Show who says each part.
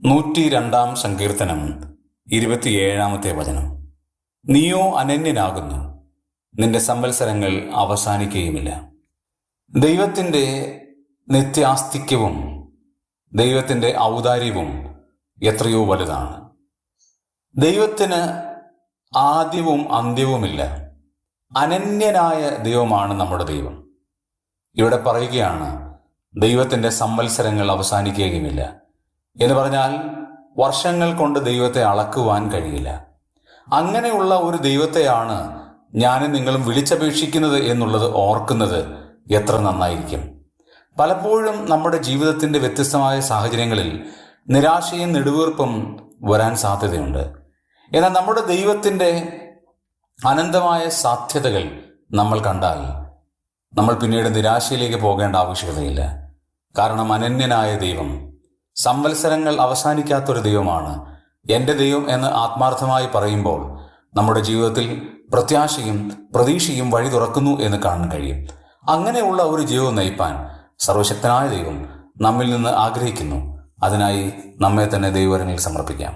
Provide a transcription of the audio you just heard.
Speaker 1: 102 സങ്കീർത്തനം 27 വചനം. നീയോ അനന്യനാകുന്നു, നിന്റെ സംവത്സരങ്ങൾ അവസാനിക്കുകയുമില്ല. ദൈവത്തിൻ്റെ നിത്യാസ്തിക്യവും ദൈവത്തിൻ്റെ ഔദാര്യവും എത്രയോ വലുതാണ്. ദൈവത്തിന് ആദ്യവും അന്ത്യവുമില്ല. അനന്യനായ ദൈവമാണ് നമ്മുടെ ദൈവം. ഇവിടെ പറയുകയാണ്, ദൈവത്തിൻ്റെ സംവത്സരങ്ങൾ അവസാനിക്കുകയുമില്ല എന്ന് പറഞ്ഞാൽ വർഷങ്ങൾ കൊണ്ട് ദൈവത്തെ അളക്കുവാൻ കഴിയില്ല. അങ്ങനെയുള്ള ഒരു ദൈവത്തെയാണ് ഞാനും നിങ്ങളും വിളിച്ചപേക്ഷിക്കുന്നത് എന്നുള്ളത് ഓർക്കുന്നത് എത്ര നന്നായിരിക്കും. പലപ്പോഴും നമ്മുടെ ജീവിതത്തിൻ്റെ വ്യത്യസ്തമായ സാഹചര്യങ്ങളിൽ നിരാശയും നെടുവീർപ്പും വരാൻ സാധ്യതയുണ്ട്. എന്നാൽ നമ്മുടെ ദൈവത്തിൻ്റെ അനന്തമായ സാധ്യതകൾ നമ്മൾ കണ്ടാൽ നമ്മൾ പിന്നീട് നിരാശയിലേക്ക് പോകേണ്ട ആവശ്യകതയില്ല. കാരണം അനന്യനായ ദൈവം, സംവത്സരങ്ങൾ അവസാനിക്കാത്തൊരു ദൈവമാണ്. എൻ്റെ ദൈവം എന്ന് ആത്മാർത്ഥമായി പറയുമ്പോൾ നമ്മുടെ ജീവിതത്തിൽ പ്രത്യാശയും പ്രതീക്ഷയും വഴി തുറക്കുന്നു എന്ന് കാണാൻ കഴിയും. അങ്ങനെയുള്ള ഒരു ജീവിതം നയിപ്പാൻ സർവശക്തനായ ദൈവം നമ്മിൽ നിന്ന് ആഗ്രഹിക്കുന്നു. അതിനായി നമ്മെ തന്നെ ദൈവവരങ്ങളിൽ സമർപ്പിക്കാം.